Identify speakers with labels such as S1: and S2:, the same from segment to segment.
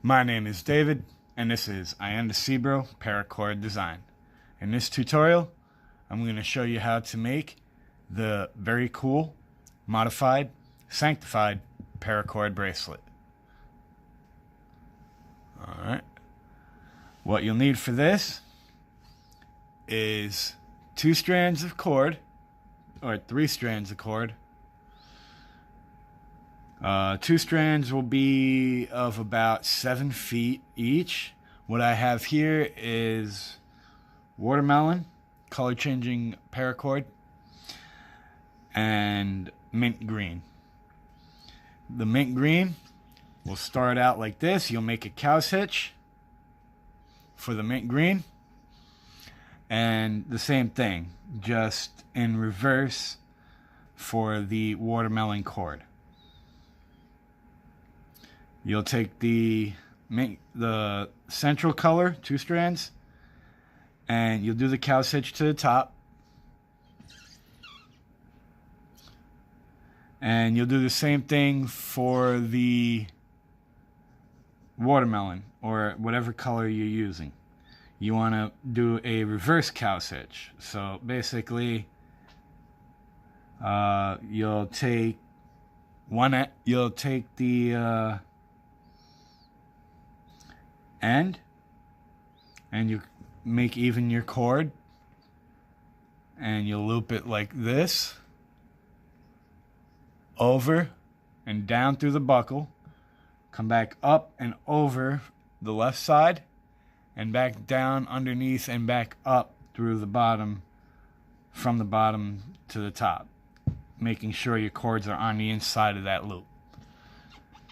S1: My name is David, and this is I Am the Cebro Paracord Design. In this tutorial, I'm going to show you how to make the very cool, modified, sanctified paracord bracelet. Alright. What you'll need for this is 2 strands of cord, or 3 strands of cord. 2 strands will be of about 7 feet each. What I have here is watermelon, color changing paracord, and mint green. The mint green will start out like this. You'll make a cow's hitch for the mint green, and the same thing, just in reverse for the watermelon cord. You'll take the central color, 2 strands, and you'll do the cow's hitch to the top. And you'll do the same thing for the watermelon, or whatever color you're using. You want to do a reverse cow's hitch. So basically, you'll take the end, and you make even your cord, and you'll loop it like this, over and down through the buckle, come back up and over the left side, and back down underneath and back up through the bottom, from the bottom to the top, making sure your cords are on the inside of that loop.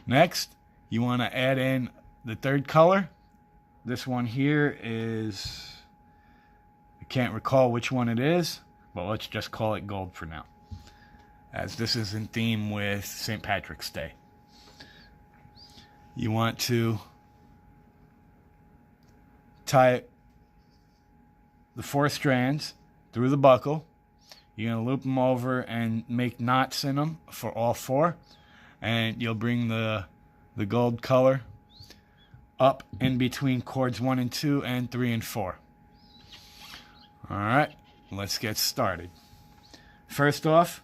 S1: Next, you want to add in the 3rd color. This one here is, I can't recall which one it is, but let's just call it gold for now, as this is in theme with St. Patrick's Day. You want to tie the 4 strands through the buckle. You're going to loop them over and make knots in them for all 4, and you'll bring the gold color up in between cords 1 and 2 and 3 and 4. Alright, let's get started. First off,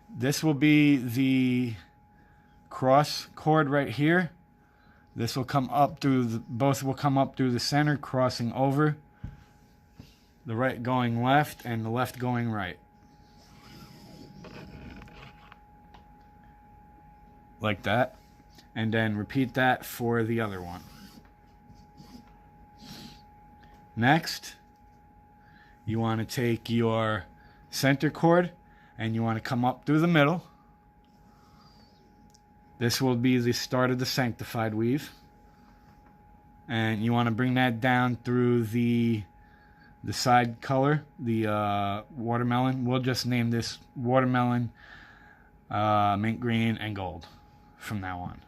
S1: this will be the cross cord right here. This will come up through both will come up through the center, crossing over, the right going left and the left going right, like that. And then repeat that for the other one. Next, you want to take your center cord and you want to come up through the middle. This will be the start of the sanctified weave. And you want to bring that down through the side color, the watermelon. We'll just name this watermelon, mint green, and gold from now on.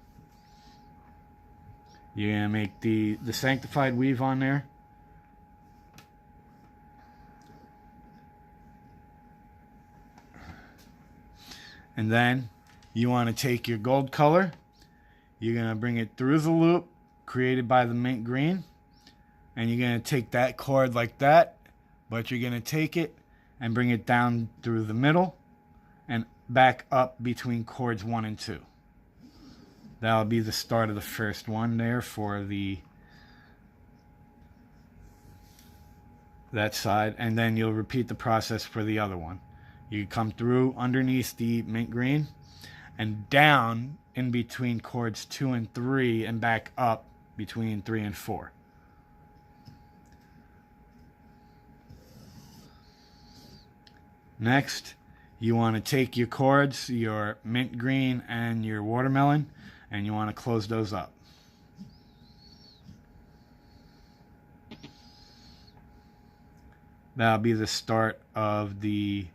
S1: You're going to make the sanctified weave on there. And then you want to take your gold color. You're going to bring it through the loop created by the mint green. And you're going to take that cord like that. But you're going to take it and bring it down through the middle and back up between cords 1 and 2. That'll be the start of the first one there for that side, and then you'll repeat the process for the other one. You come through underneath the mint green and down in between cords 2 and 3 and back up between 3 and 4. Next, you want to take your cords, your mint green and your watermelon, and you want to close those up. That'll be the start of the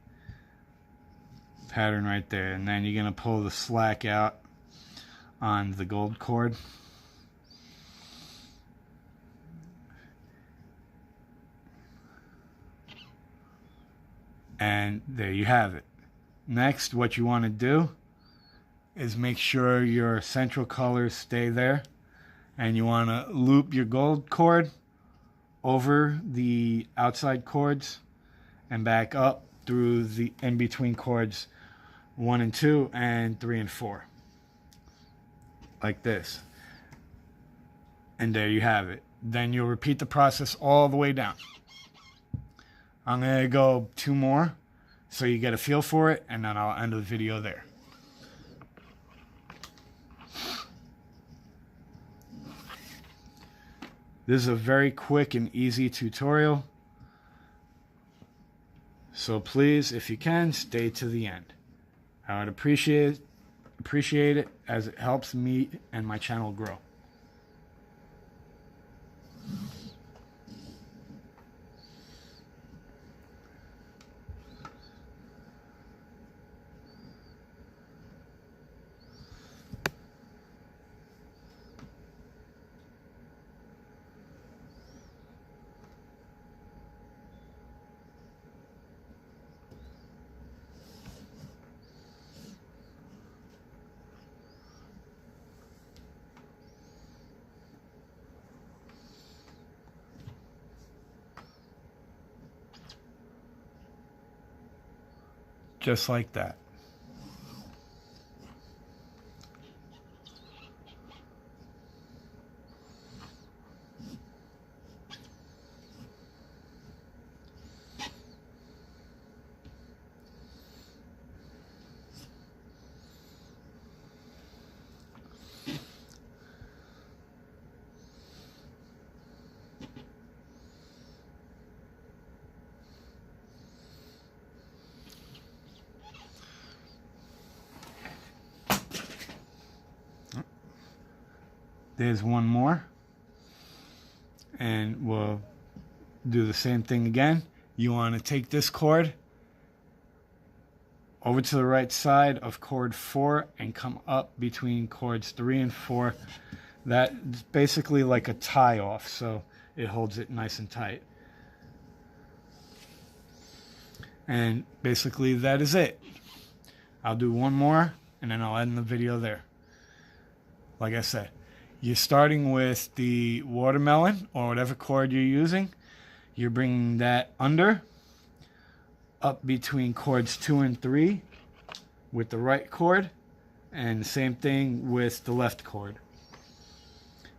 S1: pattern right there. And then you're going to pull the slack out on the gold cord. And there you have it. Next, what you want to do is make sure your central colors stay there, and you want to loop your gold cord over the outside cords and back up through the in between cords 1 and 2 and 3 and 4, like this. And there you have it. Then you'll repeat the process all the way down. I'm going to go 2 more so you get a feel for it, and then I'll end the video there. This is a very quick and easy tutorial, so please, if you can, stay to the end. I would appreciate it as it helps me and my channel grow. Just like that. There's one more, and we'll do the same thing again. You want to take this cord over to the right side of cord 4 and come up between cords 3 and 4. That's basically like a tie off, so it holds it nice and tight. And basically that is it. I'll do one more and then I'll end the video there. Like I said, you're starting with the watermelon or whatever cord you're using. You're bringing that under, up between cords 2 and 3 with the right cord, and the same thing with the left cord.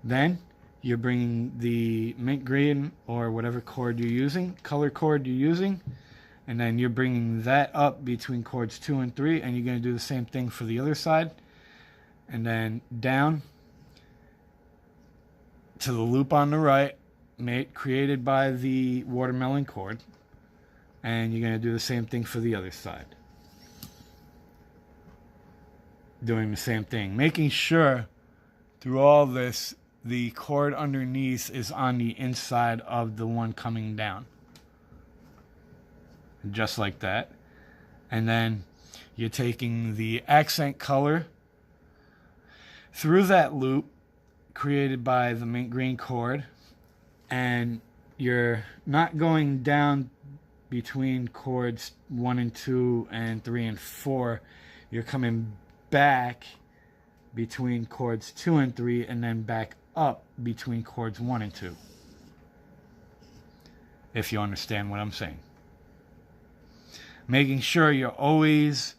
S1: Then you're bringing the mint green or whatever cord you're using, color cord you're using, and then you're bringing that up between cords 2 and 3, and you're going to do the same thing for the other side, and then down to the loop on the right, created by the watermelon cord, and you're going to do the same thing for the other side. Doing the same thing, making sure through all this the cord underneath is on the inside of the one coming down, just like that. And then you're taking the accent color through that loop created by the mint green cord, and you're not going down between cords 1 and 2 and 3 and 4. You're coming back between cords 2 and 3 and then back up between cords 1 and 2, if you understand what I'm saying. Making sure you're always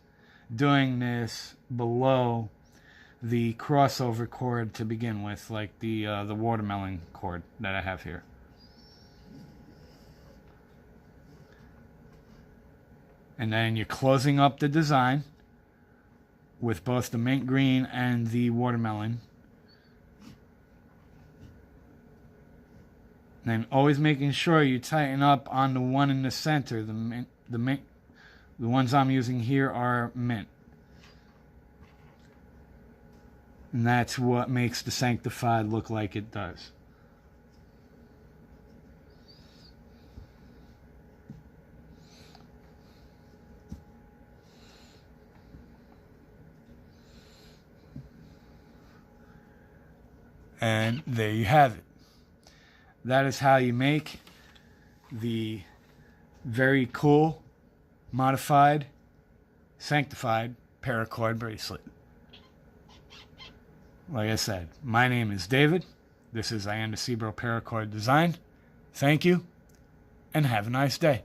S1: doing this below the crossover cord to begin with, like the watermelon cord that I have here. And then you're closing up the design with both the mint green and the watermelon. And then always making sure you tighten up on the one in the center. The ones I'm using here are mint. And that's what makes the Sanctified look like it does. And there you have it. That is how you make the very cool, modified, Sanctified Paracord bracelet. Like I said, my name is David. This is Ian DeCibro Paracord Design. Thank you, and have a nice day.